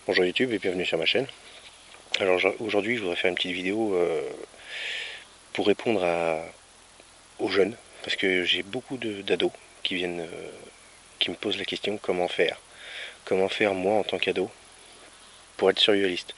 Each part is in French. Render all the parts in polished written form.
Bonjour YouTube et bienvenue sur ma chaîne. Alors aujourd'hui je voudrais faire une petite vidéo pour répondre aux jeunes, parce que j'ai beaucoup d'ados qui viennent, qui me posent la question comment faire moi en tant qu'ado pour être survivaliste.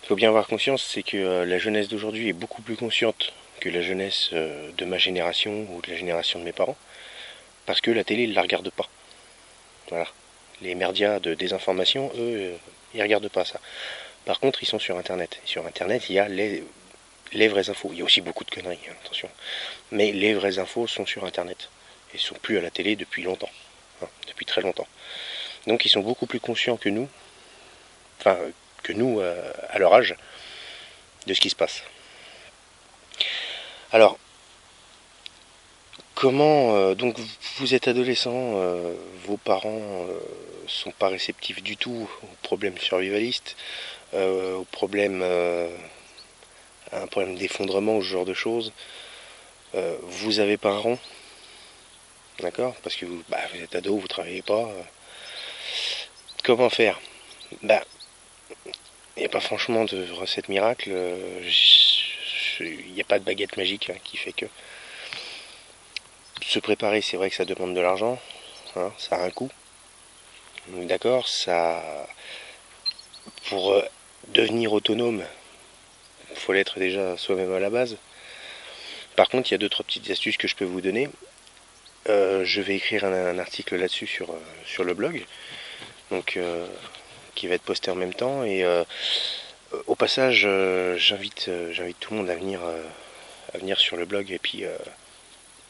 Il faut bien avoir conscience, c'est que la jeunesse d'aujourd'hui est beaucoup plus consciente que la jeunesse de ma génération ou de la génération de mes parents, parce que la télé ils la regardent pas. Voilà. Les médias de désinformation, eux, ils regardent pas ça. Par contre, ils sont sur Internet. Et sur Internet, il y a les vraies infos. Il y a aussi beaucoup de conneries, hein, attention. Mais les vraies infos sont sur Internet. Et sont plus à la télé depuis longtemps. Hein, depuis très longtemps. Donc ils sont beaucoup plus conscients que nous, enfin que nous à leur âge, de ce qui se passe. Alors, comment donc vous êtes adolescent, vos parents sont pas réceptifs du tout aux problèmes survivalistes, aux problèmes, à un problème d'effondrement ou ce genre de choses. Vous avez pas un rond, d'accord, parce que vous êtes ado, vous travaillez pas. Comment faire? Bah, il n'y a pas franchement de recette miracle. Il n'y a pas de baguette magique hein, qui fait que se préparer. C'est vrai que ça demande de l'argent, hein, ça a un coût. D'accord, ça pour devenir autonome, il faut l'être déjà soi-même à la base. Par contre, il y a deux trois petites astuces que je peux vous donner. Je vais écrire un article là-dessus sur le blog, donc qui va être posté en même temps. Et au passage, j'invite tout le monde à venir sur le blog et puis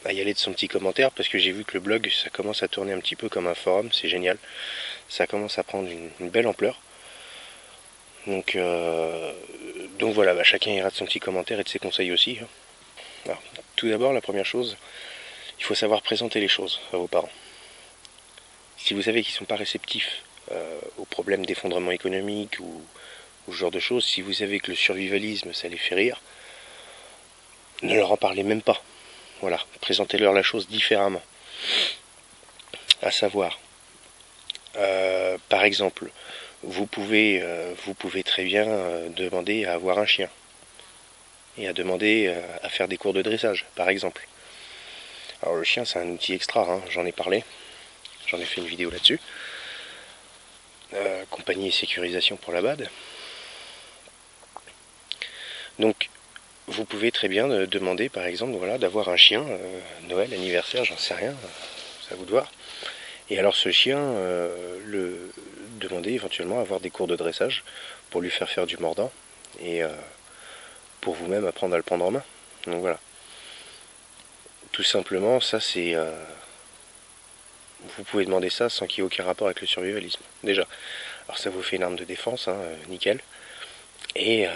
à y aller de son petit commentaire parce que j'ai vu que le blog ça commence à tourner un petit peu comme un forum, c'est génial. Ça commence à prendre une belle ampleur. Donc, donc voilà, chacun ira de son petit commentaire et de ses conseils aussi. Alors, tout d'abord, la première chose, il faut savoir présenter les choses à vos parents. Si vous savez qu'ils ne sont pas réceptifs aux problèmes d'effondrement économique ou ce genre de choses, si vous savez que le survivalisme ça les fait rire, ne leur en parlez même pas. Voilà, présentez-leur la chose différemment. À savoir, par exemple, vous pouvez très bien demander à avoir un chien et à demander à faire des cours de dressage, par exemple. Alors le chien, c'est un outil extra, hein, j'en ai parlé, j'en ai fait une vidéo là-dessus. Compagnie et sécurisation pour la BAD. Donc, vous pouvez très bien demander, par exemple, voilà, d'avoir un chien, Noël, anniversaire, j'en sais rien, c'est à vous de voir. Et alors ce chien, le demander éventuellement à avoir des cours de dressage pour lui faire du mordant et pour vous-même apprendre à le prendre en main. Donc voilà. Tout simplement, ça c'est... vous pouvez demander ça sans qu'il y ait aucun rapport avec le survivalisme, déjà. Alors ça vous fait une arme de défense, hein, nickel. Et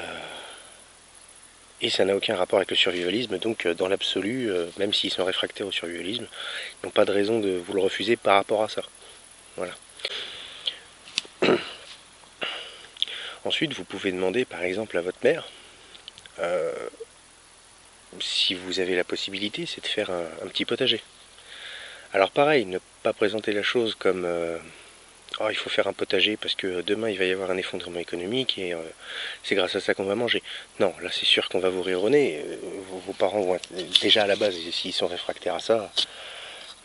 ça n'a aucun rapport avec le survivalisme, donc dans l'absolu, même s'ils sont réfractaires au survivalisme, ils n'ont pas de raison de vous le refuser par rapport à ça. Voilà. Ensuite, vous pouvez demander par exemple à votre mère, si vous avez la possibilité, c'est de faire un petit potager. Alors pareil, ne pas présenter la chose comme oh, il faut faire un potager parce que demain il va y avoir un effondrement économique et c'est grâce à ça qu'on va manger. Non, là c'est sûr qu'on va vous rire au nez. Vos parents vont être, déjà à la base, s'ils sont réfractaires à ça,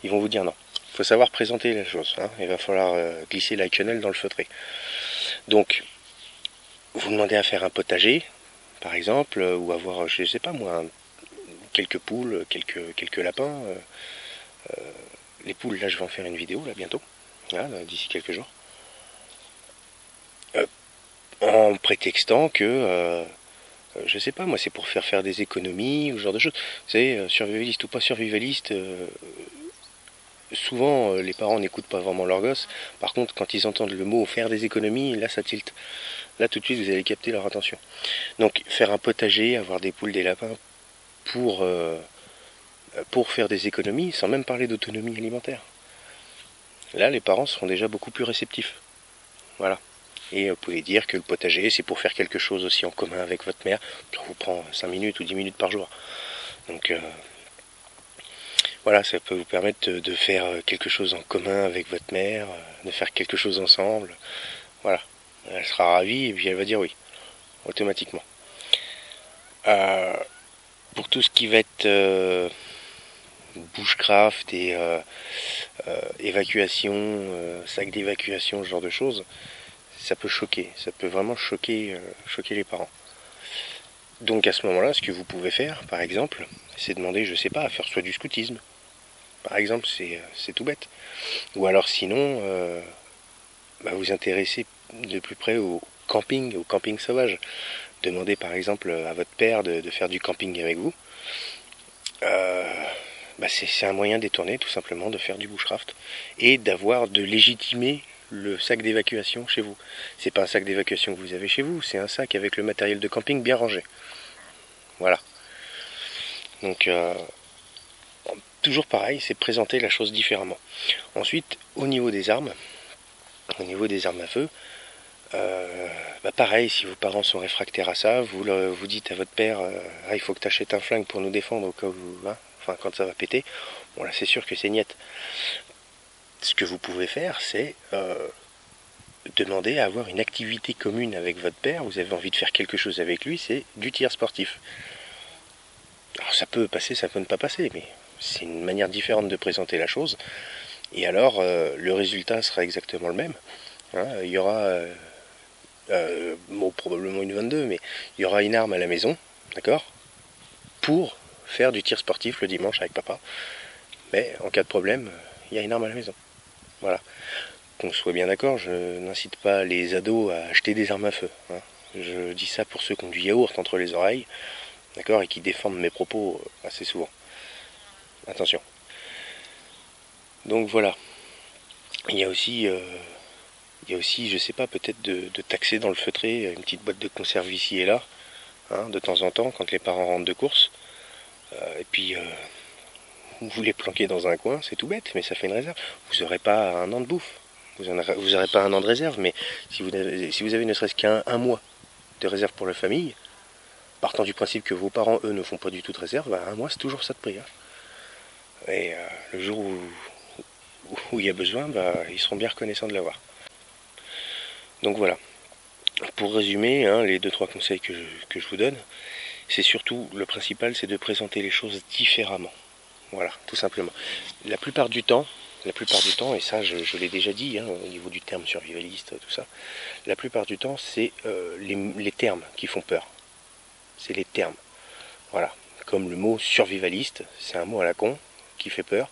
ils vont vous dire non. Il faut savoir présenter la chose. Hein. Il va falloir glisser la quenelle dans le feutré. Donc, vous demandez à faire un potager, par exemple, ou avoir, je sais pas moi, quelques poules, quelques lapins. Les poules, là je vais en faire une vidéo là bientôt, d'ici quelques jours. En prétextant que je sais pas moi, c'est pour faire des économies ou ce genre de choses. Vous savez, survivaliste ou pas survivaliste, souvent les parents n'écoutent pas vraiment leurs gosses. Par contre, quand ils entendent le mot faire des économies, là ça tilte. Là tout de suite vous allez capter leur attention. Donc faire un potager, avoir des poules, des lapins pour faire des économies, sans même parler d'autonomie alimentaire. Là les parents seront déjà beaucoup plus réceptifs. Voilà. Et vous pouvez dire que le potager, c'est pour faire quelque chose aussi en commun avec votre mère. Ça vous prend 5 minutes ou 10 minutes par jour. Donc voilà, ça peut vous permettre de faire quelque chose en commun avec votre mère, de faire quelque chose ensemble. Voilà. Elle sera ravie et puis elle va dire oui, automatiquement. Euh, pour tout ce qui va être bushcraft et évacuation, sac d'évacuation, ce genre de choses, ça peut choquer, ça peut vraiment choquer les parents. Donc à ce moment-là, ce que vous pouvez faire, par exemple, c'est demander, je sais pas, à faire soit du scoutisme. Par exemple, c'est tout bête. Ou alors sinon, vous intéressez de plus près au camping sauvage. Demandez par exemple à votre père de faire du camping avec vous. C'est un moyen détourné tout simplement de faire du bushcraft et de légitimer le sac d'évacuation chez vous. C'est pas un sac d'évacuation que vous avez chez vous, c'est un sac avec le matériel de camping bien rangé. Voilà. Donc toujours pareil, c'est présenter la chose différemment. Ensuite, au niveau des armes à feu, pareil, si vos parents sont réfractaires à ça, vous dites à votre père, il faut que tu achètes un flingue pour nous défendre au cas où, quand ça va péter. Bon là, c'est sûr que c'est niette. Ce que vous pouvez faire, c'est demander à avoir une activité commune avec votre père. Vous avez envie de faire quelque chose avec lui, c'est du tir sportif. Alors ça peut passer, ça peut ne pas passer, mais c'est une manière différente de présenter la chose. Et alors, le résultat sera exactement le même. Il y aura probablement une 22, mais il y aura une arme à la maison, d'accord, pour faire du tir sportif le dimanche avec papa. Mais en cas de problème, il y a une arme à la maison. Voilà. Qu'on soit bien d'accord, je n'incite pas les ados à acheter des armes à feu. Je dis ça pour ceux qui ont du yaourt entre les oreilles, d'accord, et qui défendent mes propos assez souvent. Attention. Donc voilà. Il y a aussi, je sais pas, peut-être de taxer dans le feutré une petite boîte de conserve ici et là, de temps en temps, quand les parents rentrent de course. Et puis, vous les planquez dans un coin, c'est tout bête, mais ça fait une réserve. Vous n'aurez pas un an de bouffe. Vous n'aurez pas un an de réserve, mais si vous avez ne serait-ce qu'un mois de réserve pour la famille, partant du principe que vos parents, eux, ne font pas du tout de réserve, un mois, c'est toujours ça de prix. Et le jour où il y a besoin, ils seront bien reconnaissants de l'avoir. Donc voilà. Pour résumer, les 2-3 conseils que je vous donne, c'est surtout, le principal, c'est de présenter les choses différemment. Voilà, tout simplement. La plupart du temps, et ça je l'ai déjà dit au niveau du terme survivaliste, tout ça, la plupart du temps c'est les termes qui font peur. C'est les termes. Voilà. Comme le mot survivaliste, c'est un mot à la con qui fait peur.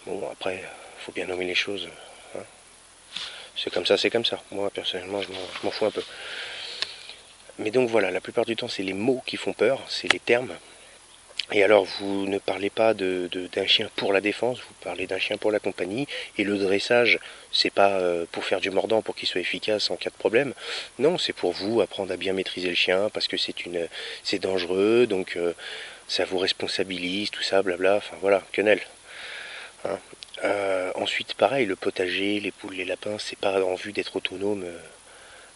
Bon, après, faut bien nommer les choses. C'est comme ça, c'est comme ça. Moi, personnellement, je m'en fous un peu. Mais donc voilà, la plupart du temps, c'est les mots qui font peur, c'est les termes. Et alors, vous ne parlez pas d'un chien pour la défense, vous parlez d'un chien pour la compagnie. Et le dressage, c'est pas pour faire du mordant pour qu'il soit efficace en cas de problème. Non, c'est pour vous apprendre à bien maîtriser le chien parce que c'est dangereux, donc ça vous responsabilise, tout ça, blabla. Enfin voilà, quenelle. Ensuite, pareil, le potager, les poules, les lapins, c'est pas en vue d'être autonome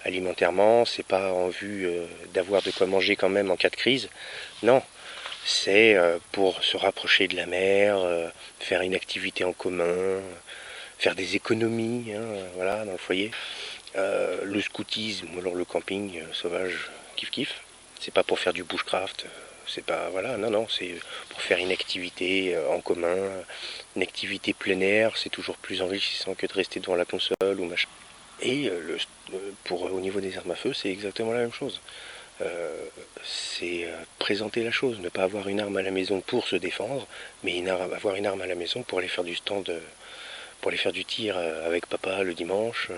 alimentairement, c'est pas en vue d'avoir de quoi manger quand même en cas de crise. Non, c'est pour se rapprocher de la mer, faire une activité en commun, faire des économies, voilà, dans le foyer. Le scoutisme ou alors le camping sauvage, kiff kiff. C'est pas pour faire du bushcraft, c'est pas, voilà, non, c'est pour faire une activité en commun, une activité plein air, c'est toujours plus enrichissant que de rester devant la console ou machin. Et au niveau des armes à feu, c'est exactement la même chose. C'est présenter la chose, ne pas avoir une arme à la maison pour se défendre, mais avoir une arme à la maison pour aller faire du stand, pour aller faire du tir avec papa le dimanche,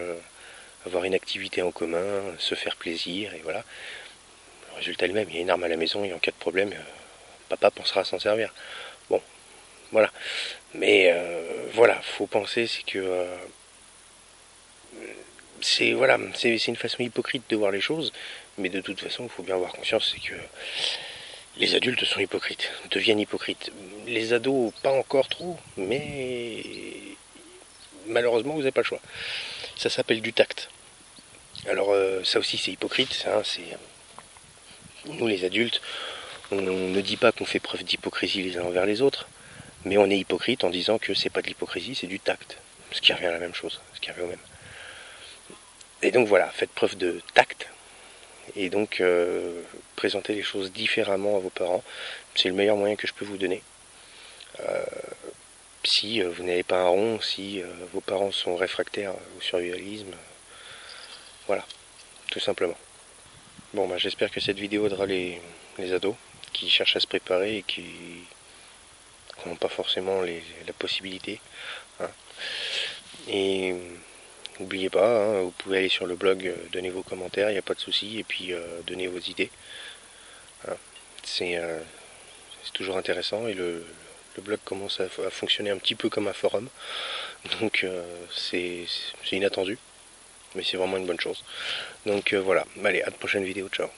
avoir une activité en commun, se faire plaisir, et voilà. Le résultat est le même, il y a une arme à la maison et en cas de problème, papa pensera à s'en servir. Bon, voilà. Mais voilà, faut penser, c'est que c'est une façon hypocrite de voir les choses, mais de toute façon, il faut bien avoir conscience, c'est que les adultes sont hypocrites, deviennent hypocrites. Les ados, pas encore trop, mais malheureusement, vous n'avez pas le choix. Ça s'appelle du tact. Alors ça aussi, c'est hypocrite. Nous, les adultes, on ne dit pas qu'on fait preuve d'hypocrisie les uns envers les autres, mais on est hypocrite en disant que c'est pas de l'hypocrisie, c'est du tact. Ce qui revient à la même chose, ce qui revient au même. Et donc voilà, faites preuve de tact et donc présentez les choses différemment à vos parents. C'est le meilleur moyen que je peux vous donner. Si vous n'avez pas un rond, si vos parents sont réfractaires au survivalisme, voilà, tout simplement. Bon, bah, j'espère que cette vidéo aidera les ados qui cherchent à se préparer et qui n'ont pas forcément la possibilité. Hein. Et n'oubliez pas, hein, vous pouvez aller sur le blog, donner vos commentaires, il n'y a pas de souci, et puis donner vos idées. Hein. C'est toujours intéressant et le blog commence à fonctionner un petit peu comme un forum. Donc c'est inattendu, mais c'est vraiment une bonne chose. Donc voilà, allez, à de prochaine vidéo, ciao.